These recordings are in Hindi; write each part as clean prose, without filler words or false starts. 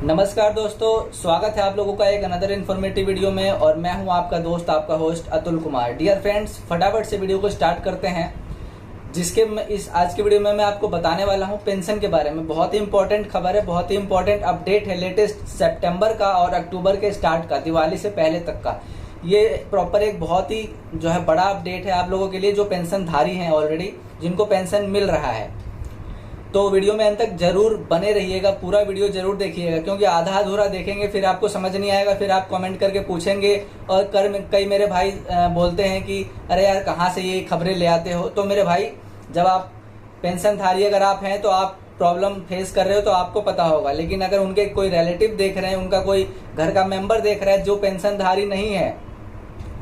नमस्कार दोस्तों, स्वागत है आप लोगों का एक अनदर इन्फॉर्मेटिव वीडियो में। और मैं हूं आपका दोस्त, आपका host Atul Kumar. Dear friends, फटाफट से वीडियो को स्टार्ट करते हैं। जिसके इस आज की वीडियो में मैं आपको बताने वाला हूं पेंशन के बारे में। बहुत ही इंपॉर्टेंट खबर है, बहुत ही इंपॉर्टेंट अपडेट है, लेटेस्ट सितंबर का और अक्टूबर के स्टार्ट का, दिवाली से पहले तक का। ये प्रॉपर एक बहुत ही जो है बड़ा अपडेट है आप लोगों के लिए जो पेंशन धारी हैं ऑलरेडी, जिनको पेंशन मिल रहा है। तो वीडियो में अंत तक जरूर बने रहिएगा, पूरा वीडियो जरूर देखिएगा, क्योंकि आधा अधूरा देखेंगे फिर आपको समझ नहीं आएगा, फिर आप कमेंट करके पूछेंगे। और कई मेरे भाई बोलते हैं कि अरे यार कहाँ से ये खबरें ले आते हो। तो मेरे भाई, जब आप पेंशनधारी अगर आप हैं तो आप प्रॉब्लम फेस कर रहे हो तो आपको पता होगा, लेकिन अगर उनके कोई रिलेटिव देख रहे हैं, उनका कोई घर का मेंबर देख रहा है जो पेंशनधारी नहीं है,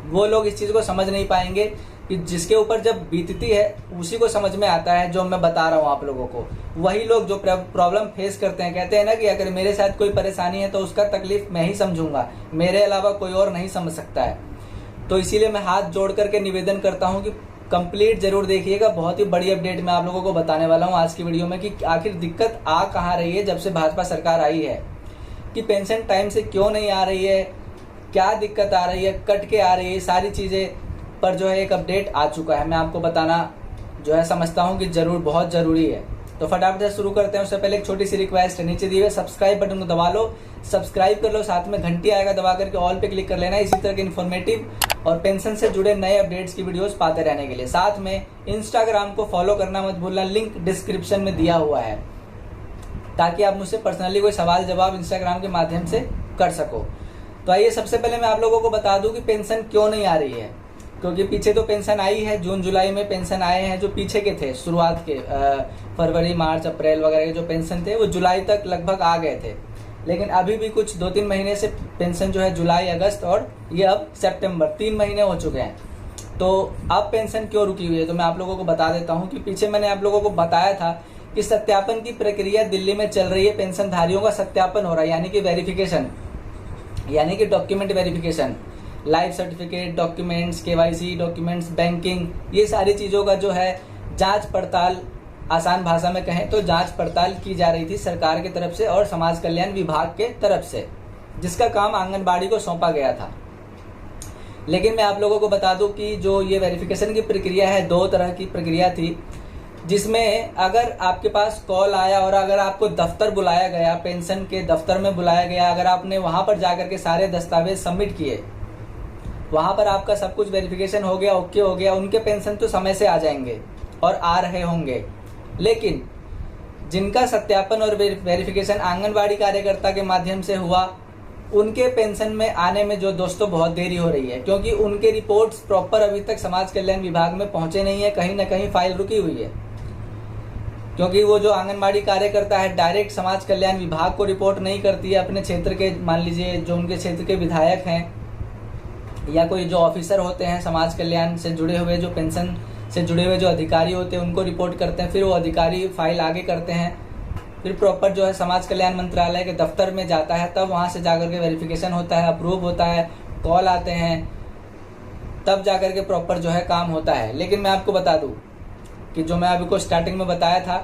वो लोग इस चीज़ को समझ नहीं पाएंगे कि जिसके ऊपर जब बीतती है उसी को समझ में आता है जो मैं बता रहा हूँ आप लोगों को। वही लोग जो प्रॉब्लम फेस करते हैं, कहते हैं ना कि अगर मेरे साथ कोई परेशानी है तो उसका तकलीफ मैं ही समझूंगा, मेरे अलावा कोई और नहीं समझ सकता है। तो इसीलिए मैं हाथ जोड़ करके निवेदन करता हूँ कि कंप्लीट जरूर देखिएगा। बहुत ही बड़ी अपडेट मैं आप लोगों को बताने वाला हूँ आज की वीडियो में कि आखिर दिक्कत आ कहाँ रही है जब से भाजपा सरकार आई है, कि पेंशन टाइम से क्यों नहीं आ रही है, क्या दिक्कत आ रही है, कट के आ रही है, सारी चीज़ें पर जो है एक अपडेट आ चुका है। मैं आपको बताना जो है समझता हूँ कि जरूर बहुत ज़रूरी है। तो फटाफट से शुरू करते हैं। उससे पहले एक छोटी सी रिक्वेस्ट है, नीचे दिए हुए सब्सक्राइब बटन को दबा लो, सब्सक्राइब कर लो, साथ में घंटी आएगा दबा करके ऑल पे क्लिक कर लेना, इसी तरह के इन्फॉर्मेटिव और पेंशन से जुड़े नए अपडेट्स की वीडियोस पाते रहने के लिए। साथ में इंस्टाग्राम को फॉलो करना मत भूलना, लिंक डिस्क्रिप्शन में दिया हुआ है, ताकि आप मुझसे पर्सनली कोई सवाल जवाब इंस्टाग्राम के माध्यम से कर सको। तो आइए सबसे पहले मैं आप लोगों को बता दूं कि पेंशन क्यों नहीं आ रही है। क्योंकि पीछे तो पेंशन आई है, जून जुलाई में पेंशन आए हैं जो पीछे के थे, शुरुआत के फरवरी मार्च अप्रैल वगैरह के जो पेंशन थे वो जुलाई तक लगभग आ गए थे। लेकिन अभी भी कुछ 2-3 महीने से पेंशन जो है जुलाई अगस्त और ये अब सितंबर 3 महीने हो चुके हैं। तो अब पेंशन क्यों रुकी हुई है तो मैं आप लोगों को बता देता हूँ कि पीछे मैंने आप लोगों को बताया था कि सत्यापन की प्रक्रिया दिल्ली में चल रही है। पेंशनधारियों का सत्यापन हो रहा है, यानी कि वेरिफिकेशन, यानी कि document verification, life certificate, documents, KYC documents, banking, ये सारी चीज़ों का जो है जांच पड़ताल, आसान भाषा में कहें तो जांच पड़ताल की जा रही थी सरकार की तरफ से और समाज कल्याण विभाग के तरफ से, जिसका काम आंगनबाड़ी को सौंपा गया था। लेकिन मैं आप लोगों को बता दूं कि जो ये वेरिफिकेशन की प्रक्रिया है, 2 तरह की प्रक्रिया थी, जिसमें अगर आपके पास कॉल आया और अगर आपको दफ्तर बुलाया गया, पेंशन के दफ्तर में बुलाया गया, अगर आपने वहां पर जाकर के सारे दस्तावेज सबमिट किए, वहां पर आपका सब कुछ वेरिफिकेशन हो गया, ओके हो गया, उनके पेंशन तो समय से आ जाएंगे और आ रहे होंगे। लेकिन जिनका सत्यापन और वेरिफिकेशन आंगनबाड़ी कार्यकर्ता के माध्यम से हुआ, उनके पेंशन में आने में जो दोस्तों बहुत देरी हो रही है, क्योंकि उनके रिपोर्ट्स प्रॉपर अभी तक समाज कल्याण विभाग में पहुंचे नहीं है, कहीं ना कहीं फाइल रुकी हुई है। क्योंकि वो जो आंगनबाड़ी कार्यकर्ता है डायरेक्ट समाज कल्याण विभाग को रिपोर्ट नहीं करती है, अपने क्षेत्र के, मान लीजिए जो उनके क्षेत्र के विधायक हैं या कोई जो ऑफिसर होते हैं समाज कल्याण से जुड़े हुए, जो पेंशन से जुड़े हुए जो अधिकारी होते हैं, उनको रिपोर्ट करते हैं, फिर वो अधिकारी फाइल आगे करते हैं, फिर प्रॉपर जो है समाज कल्याण मंत्रालय के दफ्तर में जाता है, तब वहाँ से जाकर के वेरिफिकेशन होता है, अप्रूव होता है, कॉल आते हैं, तब जाकर के प्रॉपर जो है काम होता है। लेकिन मैं आपको बता दूँ कि जो मैं अभी को स्टार्टिंग में बताया था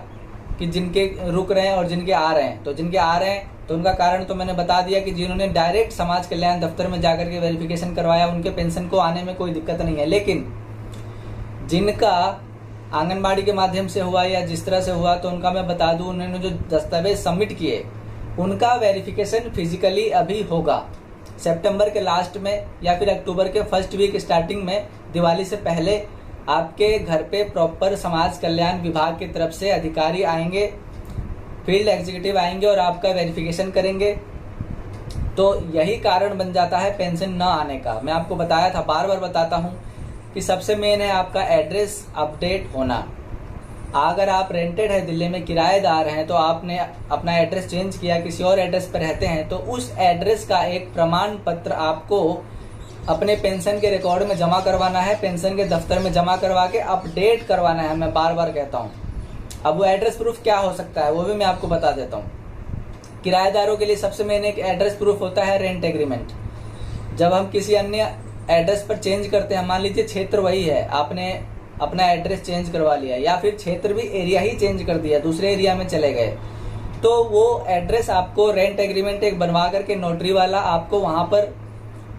कि जिनके रुक रहे हैं और जिनके आ रहे हैं, तो जिनके आ रहे हैं तो उनका कारण तो मैंने बता दिया कि जिन्होंने डायरेक्ट समाज कल्याण दफ्तर में जाकर के वेरिफिकेशन करवाया, उनके पेंशन को आने में कोई दिक्कत नहीं है। लेकिन जिनका आंगनबाड़ी के माध्यम से हुआ या जिस तरह से हुआ, तो उनका मैं बता दूं, उन्होंने जो दस्तावेज सबमिट किए उनका वेरिफिकेशन फिजिकली अभी होगा सितंबर के लास्ट में या फिर अक्टूबर के फर्स्ट वीक स्टार्टिंग में, दिवाली से पहले आपके घर पे प्रॉपर समाज कल्याण विभाग की तरफ से अधिकारी आएंगे, फील्ड एग्जीक्यूटिव आएंगे और आपका वेरिफिकेशन करेंगे। तो यही कारण बन जाता है पेंशन न आने का। मैं आपको बताया था, बार बार बताता हूँ कि सबसे मेन है आपका एड्रेस अपडेट होना। अगर आप रेंटेड है, दिल्ली में किराएदार हैं, तो आपने अपना एड्रेस चेंज किया, किसी और एड्रेस पर रहते हैं, तो उस एड्रेस का एक प्रमाण पत्र आपको अपने पेंशन के रिकॉर्ड में जमा करवाना है, पेंशन के दफ्तर में जमा करवा के अपडेट करवाना है। मैं बार बार कहता हूँ। अब वो एड्रेस प्रूफ क्या हो सकता है वो भी मैं आपको बता देता हूँ। किराएदारों के लिए सबसे मेन एक एड्रेस प्रूफ होता है रेंट एग्रीमेंट। जब हम किसी अन्य एड्रेस पर चेंज करते हैं, मान लीजिए क्षेत्र वही है, आपने अपना एड्रेस चेंज करवा लिया या फिर क्षेत्र भी एरिया ही चेंज कर दिया, दूसरे एरिया में चले गए, तो वो एड्रेस आपको रेंट एग्रीमेंट एक बनवा करके नोटरी वाला आपको वहां पर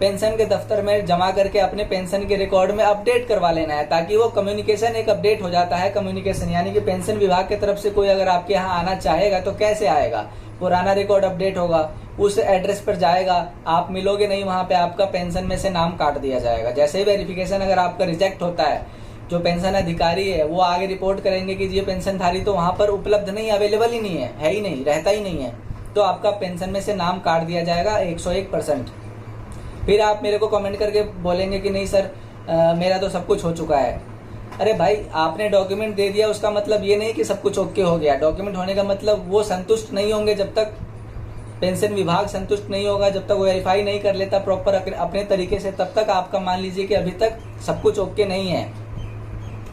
पेंशन के दफ्तर में जमा करके अपने पेंशन के रिकॉर्ड में अपडेट करवा लेना है, ताकि वो कम्युनिकेशन एक अपडेट हो जाता है। कम्युनिकेशन यानी कि पेंशन विभाग की तरफ से कोई अगर आपके यहाँ आना चाहेगा तो कैसे आएगा, पुराना रिकॉर्ड अपडेट होगा, उस एड्रेस पर जाएगा, आप मिलोगे नहीं वहां पे, आपका पेंशन में से नाम काट दिया जाएगा। जैसे ही वेरिफिकेशन अगर आपका रिजेक्ट होता है, जो पेंशन अधिकारी है वो आगे रिपोर्ट करेंगे कि ये पेंशनधारी तो वहां पर उपलब्ध नहीं, अवेलेबल ही नहीं है ही नहीं, रहता ही नहीं है, तो आपका पेंशन में से नाम काट दिया जाएगा 101%। फिर आप मेरे को कमेंट करके बोलेंगे कि नहीं सर मेरा तो सब कुछ हो चुका है। अरे भाई, आपने डॉक्यूमेंट दे दिया उसका मतलब ये नहीं कि सब कुछ ओके हो गया। डॉक्यूमेंट होने का मतलब वो संतुष्ट नहीं होंगे जब तक पेंशन विभाग संतुष्ट नहीं होगा, जब तक वो वेरीफाई नहीं कर लेता प्रॉपर अपने तरीके से, तब तक आपका मान लीजिए कि अभी तक सब कुछ ओके नहीं है।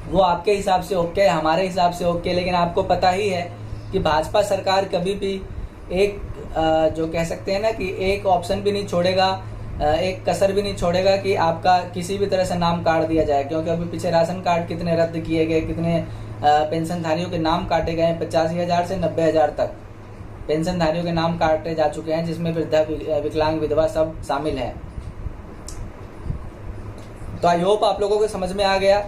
वो आपके हिसाब से ओके है, हमारे हिसाब से ओके, लेकिन आपको पता ही है कि भाजपा सरकार कभी भी एक जो कह सकते हैं ना कि एक ऑप्शन भी नहीं छोड़ेगा, एक कसर भी नहीं छोड़ेगा कि आपका किसी भी तरह से नाम काट दिया जाए। क्योंकि अभी पीछे राशन कार्ड कितने रद्द किए गए, कितने पेंशनधारियों के नाम काटे गए हैं, 85,000 से 90,000 तक पेंशनधारियों के नाम काटे जा चुके हैं, जिसमें वृद्धा, विकलांग, विधवा सब शामिल है। तो आई होप आप लोगों को समझ में आ गया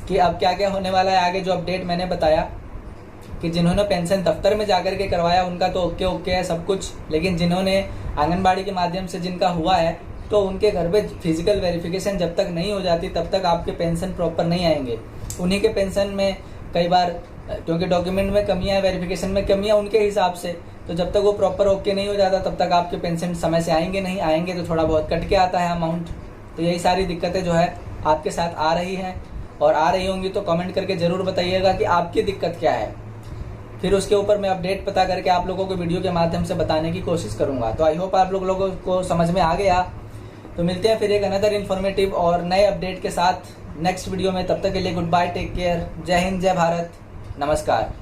कि अब क्या क्या होने वाला है आगे। जो अपडेट मैंने बताया कि जिन्होंने पेंशन दफ्तर में जाकर के करवाया उनका तो ओके है सब कुछ, लेकिन जिन्होंने आंगनबाड़ी के माध्यम से जिनका हुआ है तो उनके घर पे फिजिकल वेरिफिकेशन जब तक नहीं हो जाती तब तक आपके पेंशन प्रॉपर नहीं आएंगे। उन्हीं के पेंशन में कई बार, क्योंकि डॉक्यूमेंट में कमियां, वेरिफिकेशन में कमियां उनके हिसाब से, तो जब तक वो प्रॉपर ओके नहीं हो जाता तब तक आपके पेंशन समय से आएंगे नहीं, आएंगे तो थोड़ा बहुत कट के आता है अमाउंट। तो यही सारी दिक्कतें जो है आपके साथ आ रही हैं, और आ रही होंगी तो कमेंट करके जरूर बताइएगा कि आपकी दिक्कत क्या है। फिर उसके ऊपर मैं अपडेट पता करके आप लोगों को वीडियो के माध्यम से बताने की कोशिश करूंगा। तो आई होप आप लोगों को समझ में आ गया। तो मिलते हैं फिर एक अनदर इन्फॉर्मेटिव और नए अपडेट के साथ नेक्स्ट वीडियो में। तब तक के लिए गुड बाय, टेक केयर, जय हिंद, जय भारत, नमस्कार।